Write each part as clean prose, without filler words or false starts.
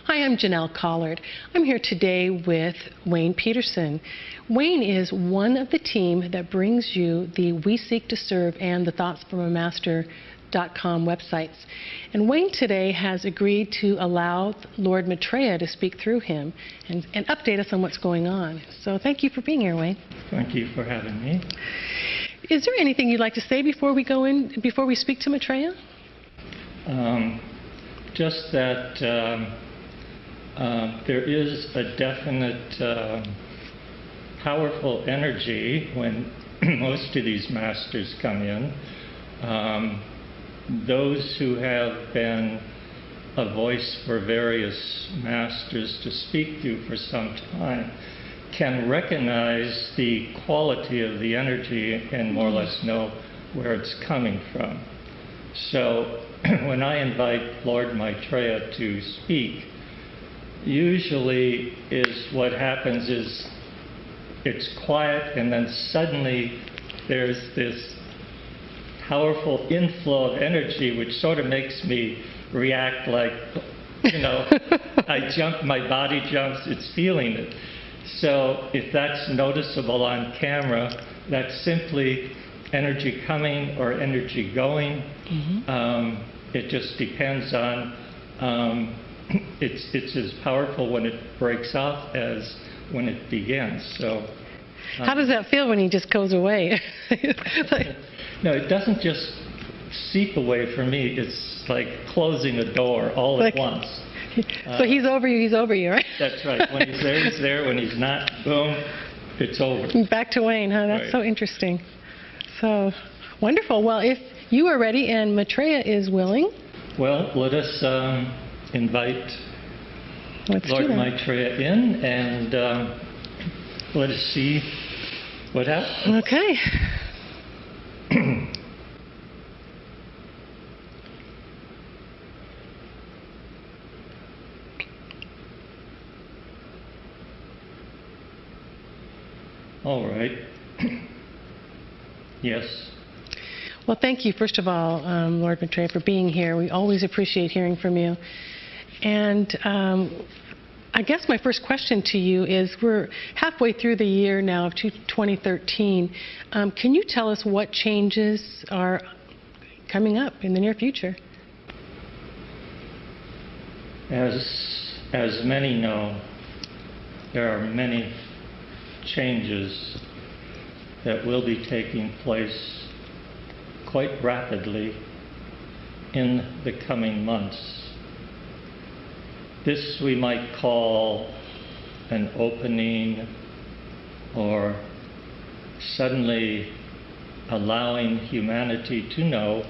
Hi, I'm Janelle Collard. I'm here today with Wayne Peterson. Wayne is one of the team that brings you the We Seek to Serve and the Thoughts from a Master.com websites. And Wayne today has agreed to allow Lord Maitreya to speak through him and update us on what's going on. So thank you for being here, Wayne. Thank you for having me. Is there anything you'd like to say before we speak to Maitreya? Just that there is a definite powerful energy when most of these masters come in. Those who have been a voice for various masters to speak to for some time can recognize the quality of the energy and more or less know where it's coming from. So when I invite Lord Maitreya to speak, usually what happens is it's quiet and then suddenly there's this powerful inflow of energy which sort of makes me react like, I jump, my body jumps, it's feeling it. So if that's noticeable on camera, that's simply energy coming or energy going. Mm-hmm. It just depends on, it's as powerful when it breaks off as when it begins. So, how does that feel when he just goes away? No, it doesn't just seep away from me. It's like closing a door all at once. So he's over you, right? That's right. When he's there, he's there. When he's not, boom, it's over. Back to Wayne, huh? That's right. So interesting. So wonderful. Well, if you are ready and Maitreya is willing. Well, let us invite Lord Maitreya in and let us see what happens. Okay. All right. Yes. Well, thank you, first of all, Lord Maitreya, for being here. We always appreciate hearing from you. And I guess my first question to you is, we're halfway through the year now of 2013. Can you tell us what changes are coming up in the near future? As many know, there are many changes that will be taking place quite rapidly in the coming months. This we might call an opening, or suddenly allowing humanity to know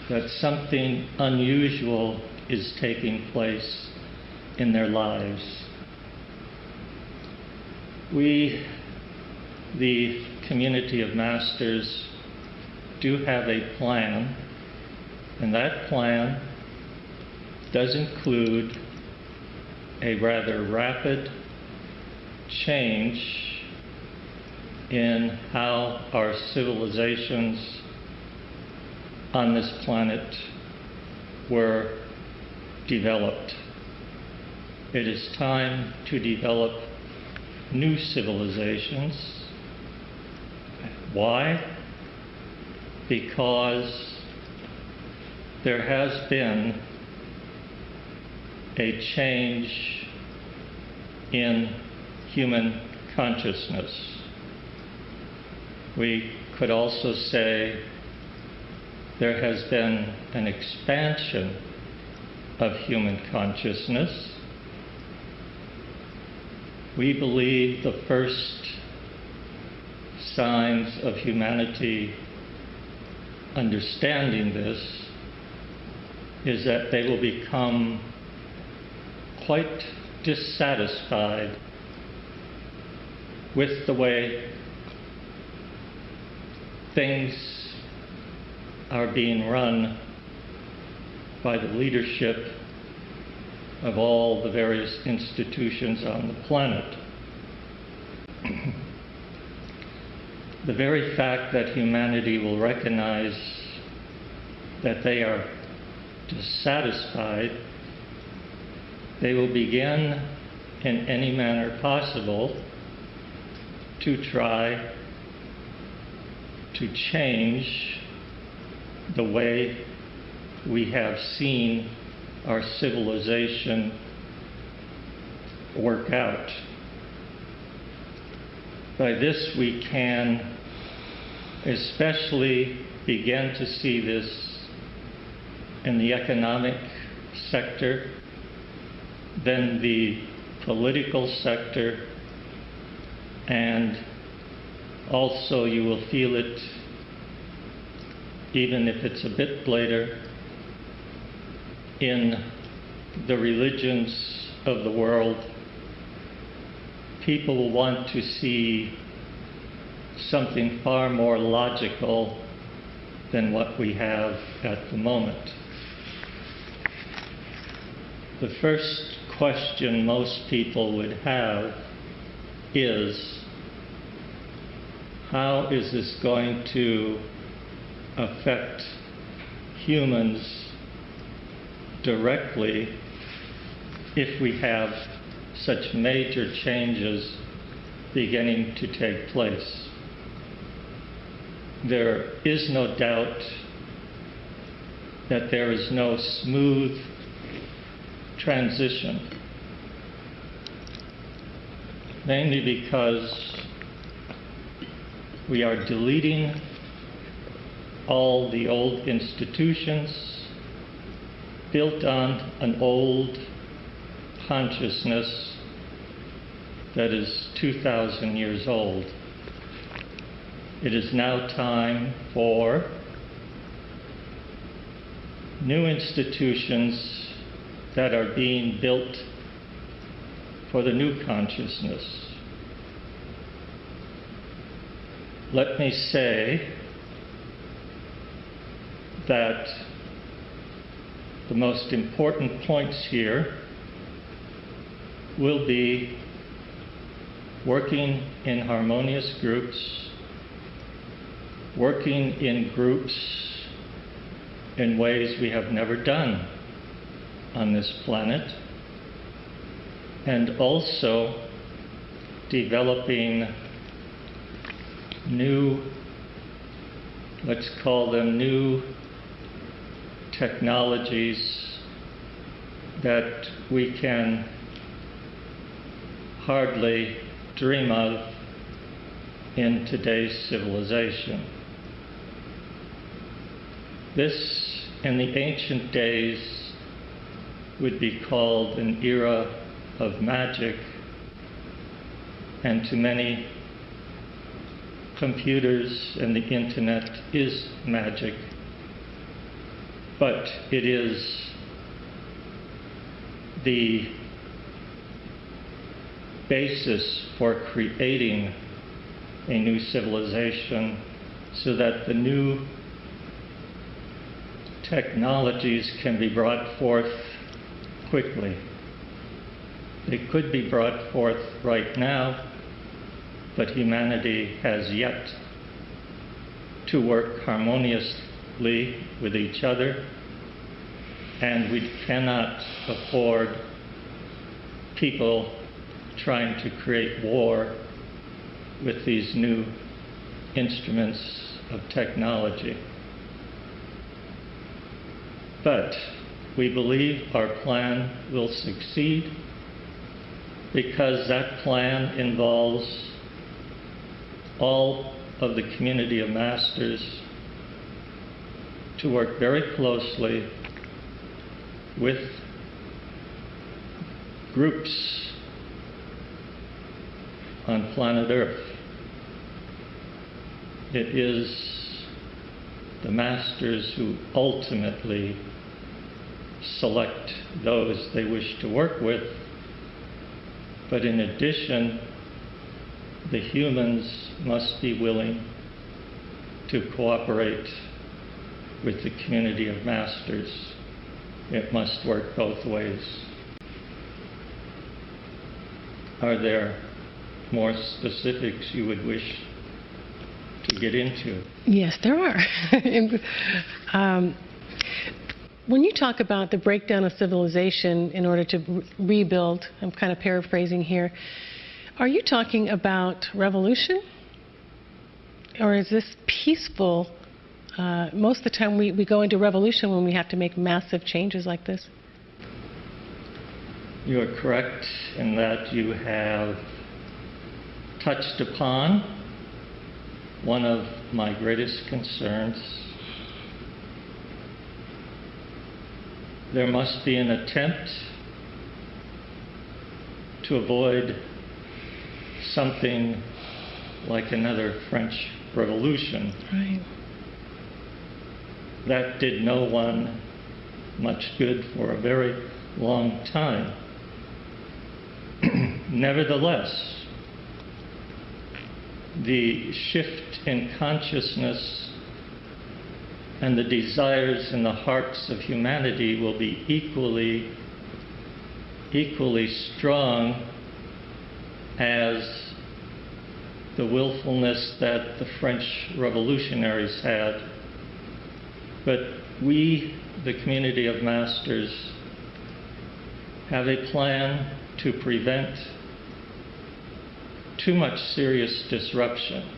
that something unusual is taking place in their lives. We, the community of masters, do have a plan, and that plan does include a rather rapid change in how our civilizations on this planet were developed. It is time to develop new civilizations. Why? Because there has been a change in human consciousness. We could also say there has been an expansion of human consciousness. We believe the first signs of humanity understanding this is that they will become quite dissatisfied with the way things are being run by the leadership of all the various institutions on the planet. The very fact that humanity will recognize that they are dissatisfied they will begin in any manner possible to try to change the way we have seen our civilization work out. By this we can especially begin to see this in the economic sector, then the political sector, and also you will feel it, even if it's a bit later, in the religions of the world. People will want to see something far more logical than what we have at the moment. The first question most people would have is, how is this going to affect humans directly if we have such major changes beginning to take place? There is no doubt that there is no smooth transition, mainly because we are deleting all the old institutions built on an old consciousness that is 2,000 years old. It is now time for new institutions that are being built for the new consciousness. Let me say that the most important points here will be working in harmonious groups, working in groups in ways we have never done on this planet, and also developing new, let's call them new technologies that we can hardly dream of in today's civilization. This, in the ancient days, would be called an era of magic, and to many, computers and the internet is magic, but it is the basis for creating a new civilization so that the new technologies can be brought forth quickly. They could be brought forth right now, but humanity has yet to work harmoniously with each other, and we cannot afford people trying to create war with these new instruments of technology. But we believe our plan will succeed because that plan involves all of the community of masters to work very closely with groups on planet Earth. It is the masters who ultimately select those they wish to work with, but in addition, the humans must be willing to cooperate with the community of masters. It must work both ways. Are there more specifics you would wish to get into? Yes, there are. When you talk about the breakdown of civilization in order to rebuild, I'm kind of paraphrasing here, are you talking about revolution? Or is this peaceful? Most of the time we go into revolution when we have to make massive changes like this. You are correct in that you have touched upon one of my greatest concerns. There must be an attempt to avoid something like another French Revolution. Right. That did no one much good for a very long time. Nevertheless, the shift in consciousness and the desires in the hearts of humanity will be equally strong as the willfulness that the French revolutionaries had. But we, the community of masters, have a plan to prevent too much serious disruption.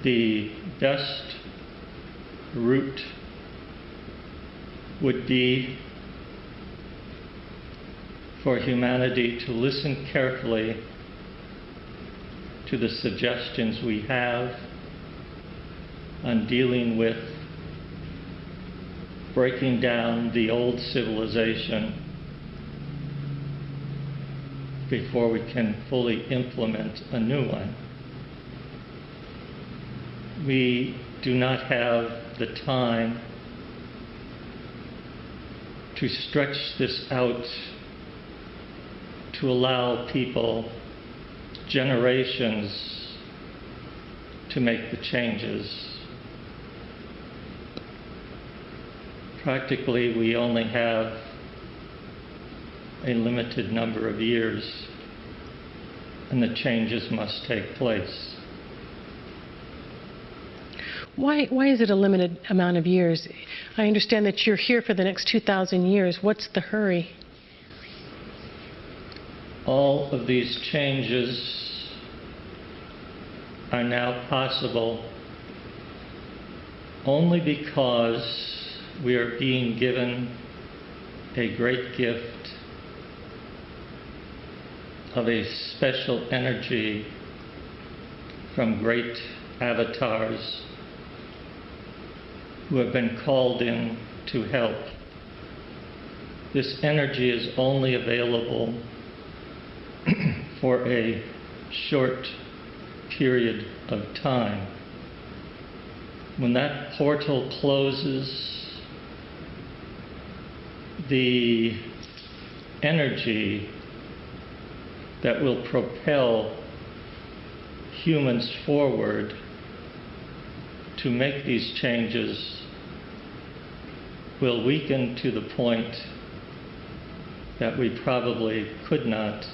The best route would be for humanity to listen carefully to the suggestions we have on dealing with breaking down the old civilization before we can fully implement a new one. We do not have the time to stretch this out to allow people generations to make the changes. Practically, we only have a limited number of years, and the changes must take place. Why is it a limited amount of years? I understand that you're here for the next 2,000 years. What's the hurry? All of these changes are now possible only because we are being given a great gift of a special energy from great avatars who have been called in to help. This energy is only available for a short period of time. When that portal closes, the energy that will propel humans forward to make these changes will weaken to the point that we probably could not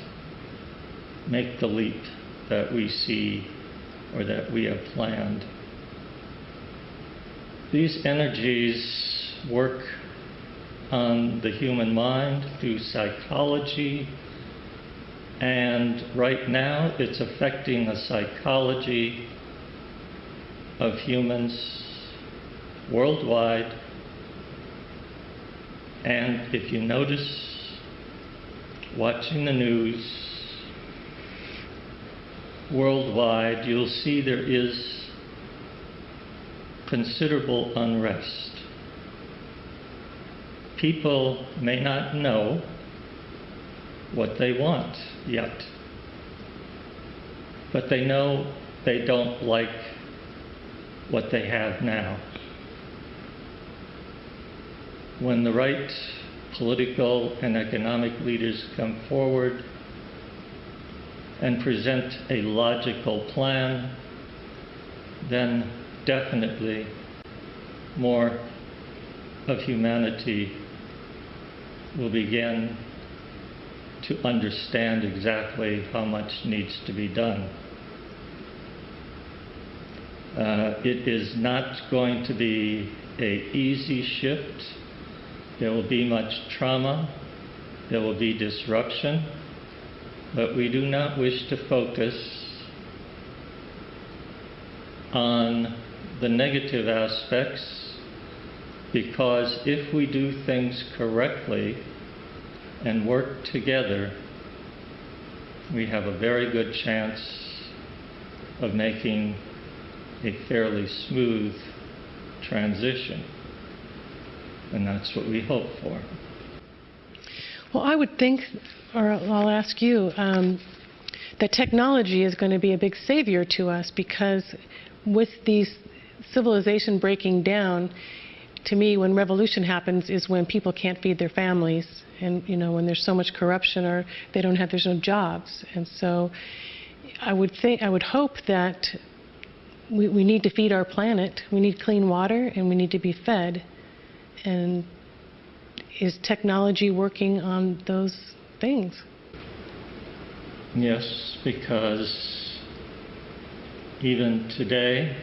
make the leap that we see or that we have planned. These energies work on the human mind through psychology, and right now it's affecting the psychology of humans worldwide. And if you notice, watching the news worldwide, you'll see there is considerable unrest. People may not know what they want yet, but they know they don't like what they have now. When the right political and economic leaders come forward and present a logical plan, then definitely more of humanity will begin to understand exactly how much needs to be done. It is not going to be an easy shift. There will be much trauma. There will be disruption. But we do not wish to focus on the negative aspects, because if we do things correctly and work together, we have a very good chance of making a fairly smooth transition. And that's what we hope for. Well, I would think, or I'll ask you, that technology is going to be a big savior to us, because with these civilization breaking down, to me, when revolution happens is when people can't feed their families, and when there's so much corruption, or there's no jobs. And so I would hope that we need to feed our planet. We need clean water, and we need to be fed. And is technology working on those things? Yes, because even today,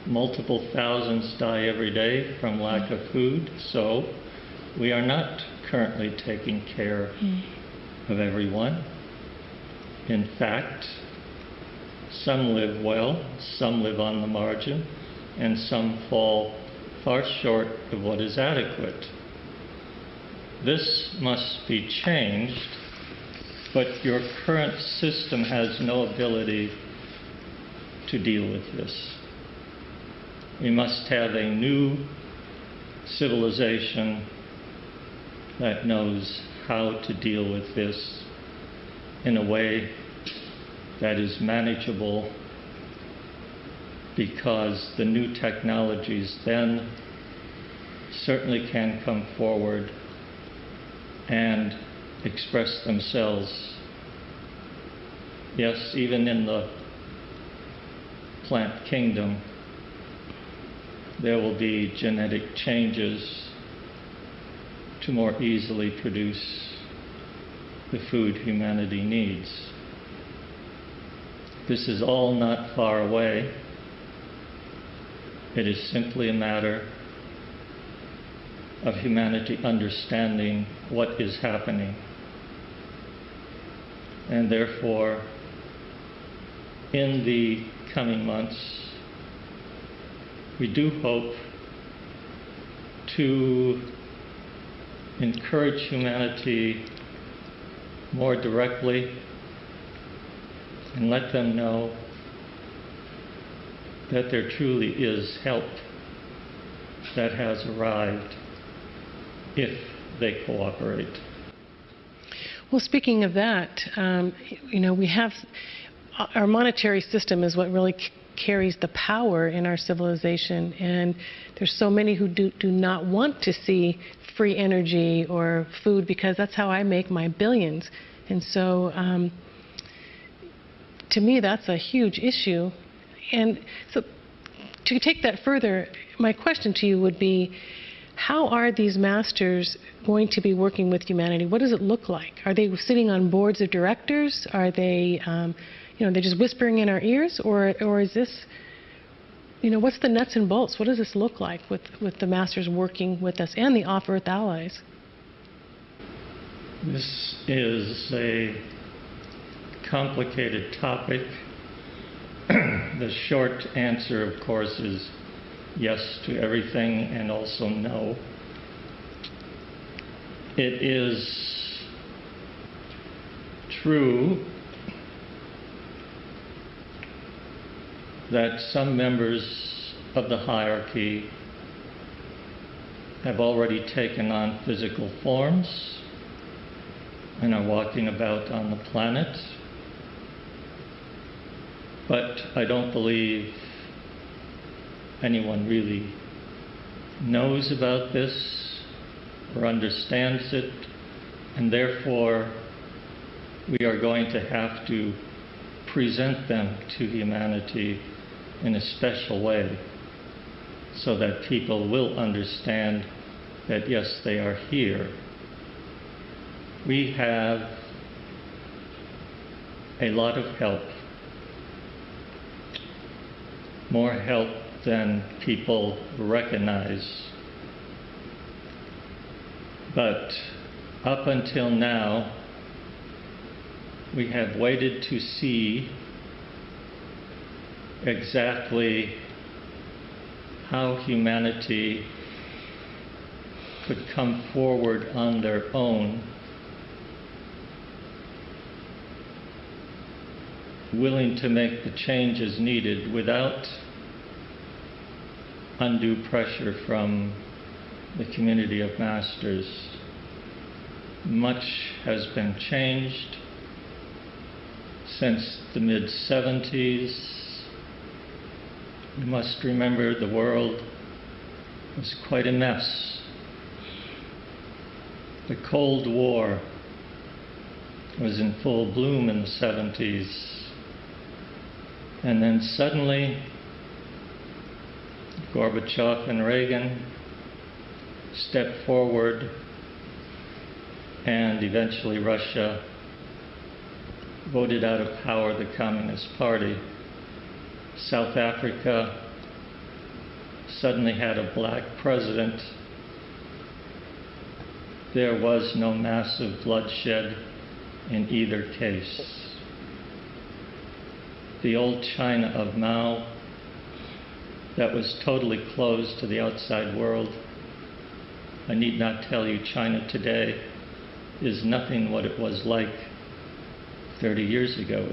multiple thousands die every day from lack of food. So we are not currently taking care of everyone. In fact, some live well, some live on the margin, and some fall far short of what is adequate. This must be changed, but your current system has no ability to deal with this. We must have a new civilization that knows how to deal with this in a way that is manageable, because the new technologies then certainly can come forward and express themselves. Yes, even in the plant kingdom, there will be genetic changes to more easily produce the food humanity needs. This is all not far away. It is simply a matter of humanity understanding what is happening. And therefore, in the coming months, we do hope to encourage humanity more directly and let them know that there truly is help that has arrived if they cooperate. Well, speaking of that, we have our monetary system is what really carries the power in our civilization, and there's so many who do not want to see free energy or food, because that's how I make my billions. And so to me, that's a huge issue. And so to take that further, my question to you would be, how are these masters going to be working with humanity? What does it look like? Are they sitting on boards of directors? Are they, they're just whispering in our ears? Or is this, what's the nuts and bolts? What does this look like with the masters working with us and the off-Earth allies? This is a complicated topic. The short answer, of course, is yes to everything and also no. It is true that some members of the hierarchy have already taken on physical forms and are walking about on the planet. But I don't believe anyone really knows about this or understands it, and therefore we are going to have to present them to humanity in a special way so that people will understand that yes, they are here. We have a lot of help more help than people recognize. But up until now, we have waited to see exactly how humanity could come forward on their own, willing to make the changes needed without undue pressure from the community of masters. Much has been changed since the mid-70s. You must remember the world was quite a mess. The Cold War was in full bloom in the 70s. And then suddenly, Gorbachev and Reagan stepped forward, and eventually Russia voted out of power the Communist Party. South Africa suddenly had a black president. There was no massive bloodshed in either case. The old China of Mao, that was totally closed to the outside world. I need not tell you, China today is nothing what it was like 30 years ago.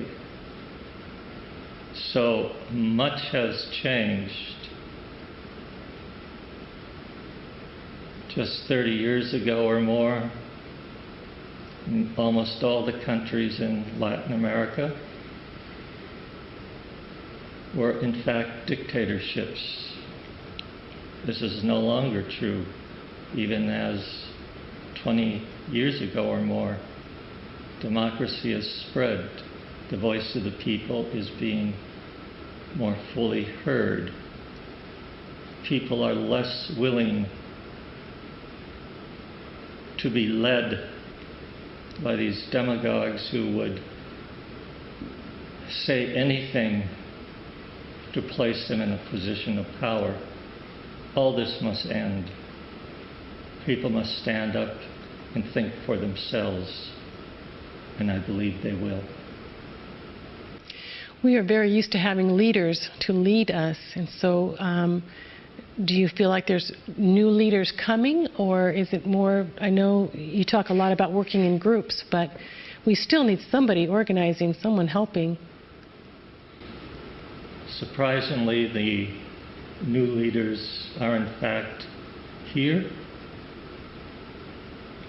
So much has changed. Just 30 years ago or more, almost all the countries in Latin America were in fact dictatorships. This is no longer true, even as 20 years ago or more, democracy has spread. The voice of the people is being more fully heard. People are less willing to be led by these demagogues who would say anything to place them in a position of power. All this must end. People must stand up and think for themselves, and I believe they will. We are very used to having leaders to lead us, and so do you feel like there's new leaders coming, or is it more, I know you talk a lot about working in groups, but we still need somebody organizing, someone helping. Surprisingly, the new leaders are in fact here.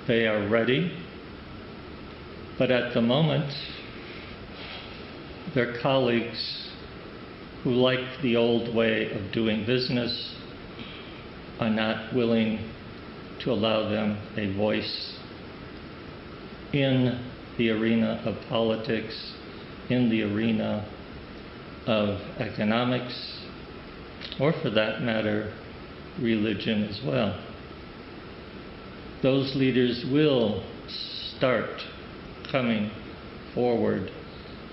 They are ready, but at the moment, their colleagues who like the old way of doing business are not willing to allow them a voice in the arena of politics, in the arena of economics, or for that matter, religion as well. Those leaders will start coming forward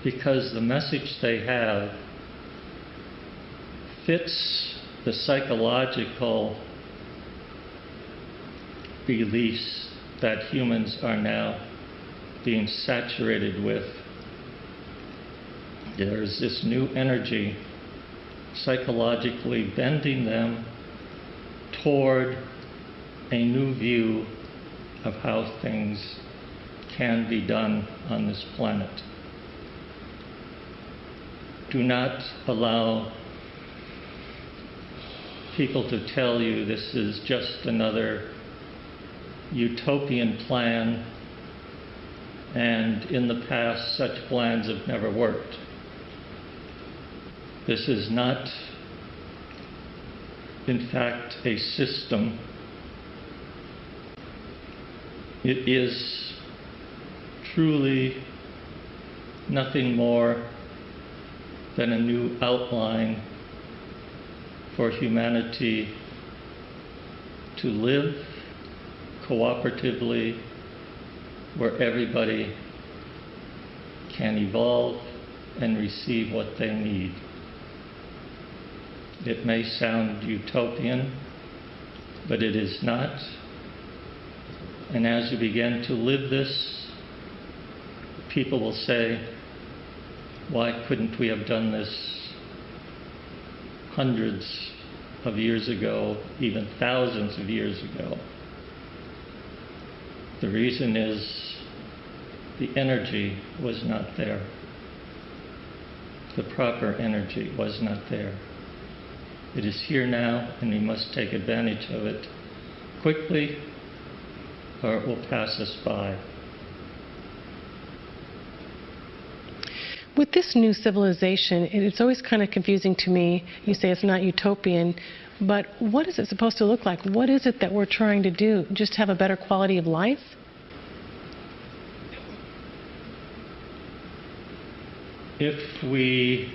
because the message they have fits the psychological beliefs that humans are now being saturated with. There's this new energy psychologically bending them toward a new view of how things can be done on this planet. Do not allow people to tell you this is just another utopian plan, and in the past such plans have never worked. This is not, in fact, a system. It is truly nothing more than a new outline for humanity to live cooperatively, where everybody can evolve and receive what they need. It may sound utopian, but it is not. And as you begin to live this, people will say, why couldn't we have done this hundreds of years ago, even thousands of years ago? The reason is the energy was not there. The proper energy was not there. It is here now, and we must take advantage of it quickly, or it will pass us by. With this new civilization, it's always kind of confusing to me. You say it's not utopian, but what is it supposed to look like? What is it that we're trying to do? Just have a better quality of life? If we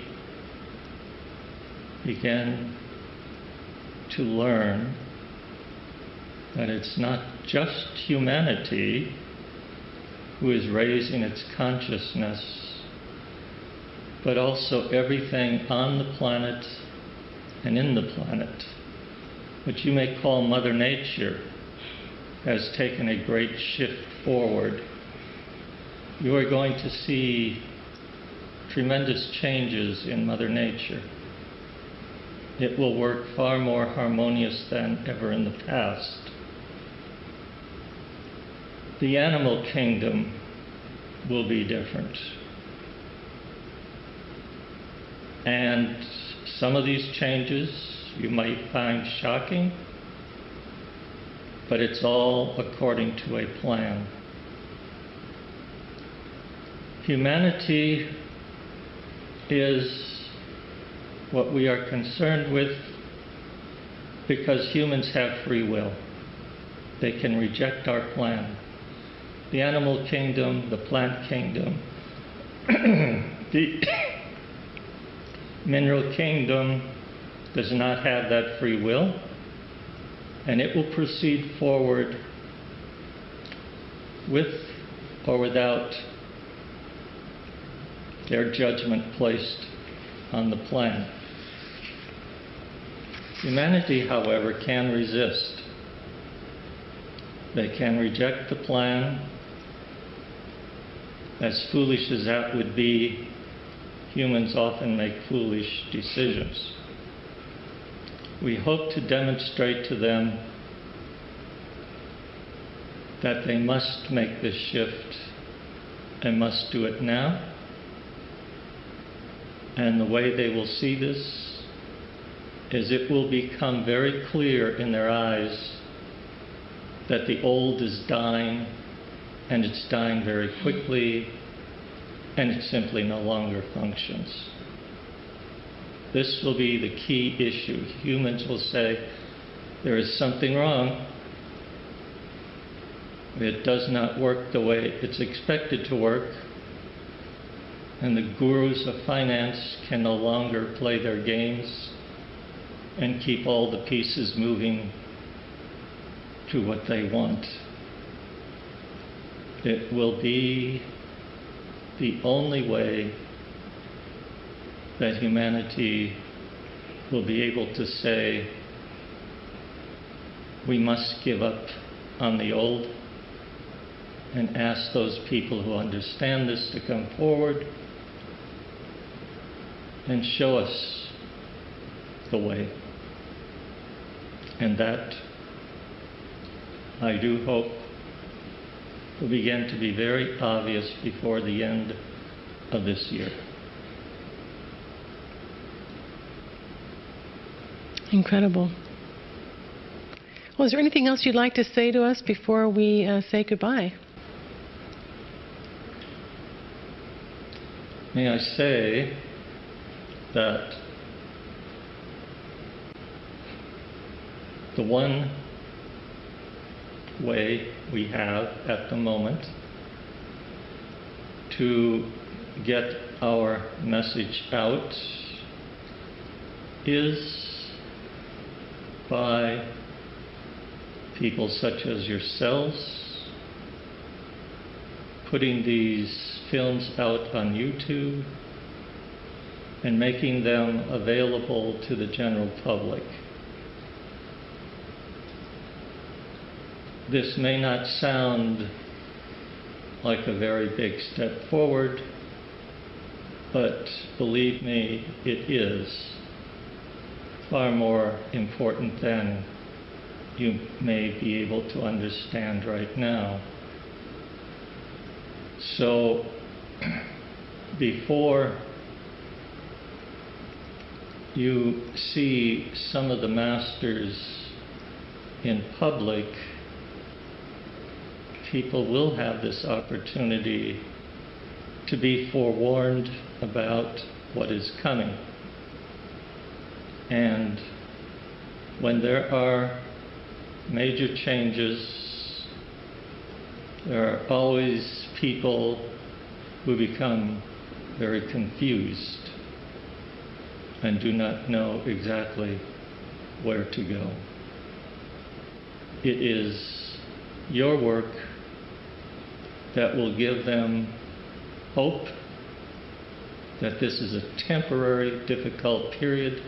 begin to learn that it's not just humanity who is raising its consciousness, but also everything on the planet and in the planet, which you may call Mother Nature, has taken a great shift forward. You are going to see tremendous changes in Mother Nature. It will work far more harmonious than ever in the past. The animal kingdom will be different. And some of these changes you might find shocking, but it's all according to a plan. Humanity is what we are concerned with because humans have free will. They can reject our plan. The animal kingdom, the plant kingdom, the mineral kingdom does not have that free will, and it will proceed forward with or without their judgment placed on the plan. Humanity, however, can resist. They can reject the plan. As foolish as that would be, humans often make foolish decisions. We hope to demonstrate to them that they must make this shift and must do it now. And the way they will see this is it will become very clear in their eyes that the old is dying, and it's dying very quickly, and it simply no longer functions. This will be the key issue. Humans will say, there is something wrong. It does not work the way it's expected to work. And the gurus of finance can no longer play their games and keep all the pieces moving to what they want. It will be the only way that humanity will be able to say, we must give up on the old, and ask those people who understand this to come forward and show us the way. And that, I do hope, will begin to be very obvious before the end of this year. Incredible. Well, is there anything else you'd like to say to us before we say goodbye? May I say that the one way we have at the moment to get our message out is by people such as yourselves putting these films out on YouTube, and making them available to the general public. This may not sound like a very big step forward, but believe me, it is far more important than you may be able to understand right now. So, before you see some of the masters in public, people will have this opportunity to be forewarned about what is coming. And when there are major changes, there are always people who become very confused and do not know exactly where to go. It is your work that will give them hope that this is a temporary, difficult period,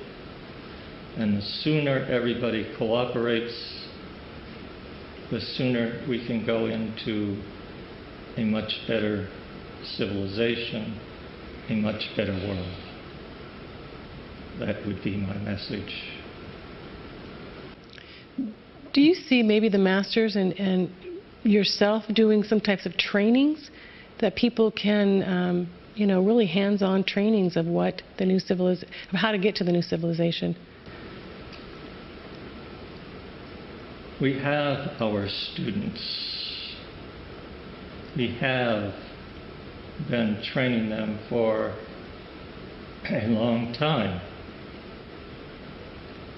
and the sooner everybody cooperates, the sooner we can go into a much better civilization, a much better world. That would be my message. Do you see maybe the masters and yourself doing some types of trainings that people can, really hands-on trainings of what the new of how to get to the new civilization? We have our students. We have been training them for a long time.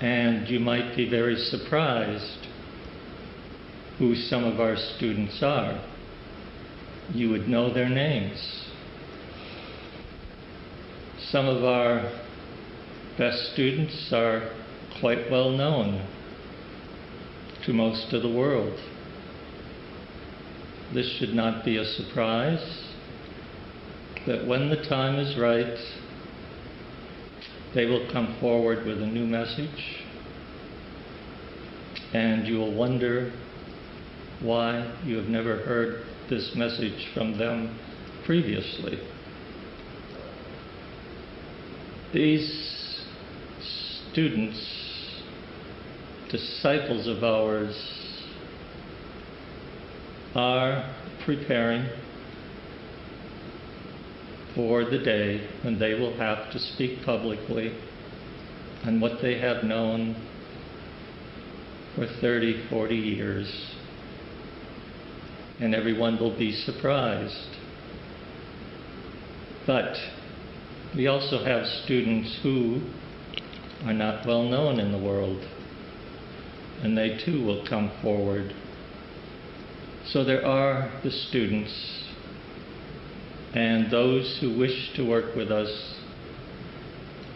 And you might be very surprised who some of our students are. You would know their names. Some of our best students are quite well known to most of the world. This should not be a surprise, that when the time is right, they will come forward with a new message, and you will wonder why you have never heard this message from them previously. These students, disciples of ours, are preparing for the day when they will have to speak publicly on what they have known for 30, 40 years. And everyone will be surprised. But we also have students who are not well known in the world, and they too will come forward. So there are the students, and those who wish to work with us.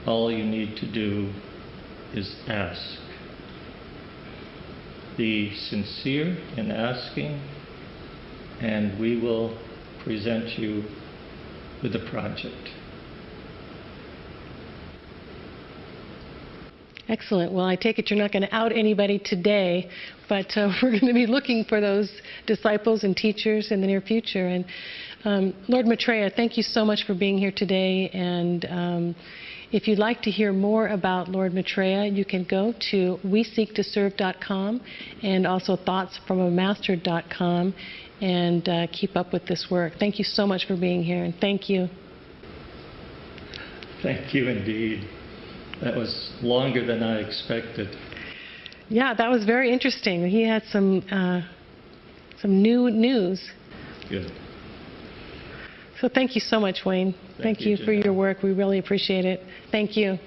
All you need to do is ask. Be sincere in asking, and we will present you with a project. Excellent. Well, I take it you're not going to out anybody today, but we're going to be looking for those disciples and teachers in the near future. And Lord Maitreya, thank you so much for being here today. And if you'd like to hear more about Lord Maitreya, you can go to weseektoserve.com and also thoughtsfromamaster.com and keep up with this work. Thank you so much for being here, and thank you. Thank you indeed. That was longer than I expected. Yeah, that was very interesting. He had some new news. Good. So thank you so much, Wayne. Thank you for your work. We really appreciate it. Thank you.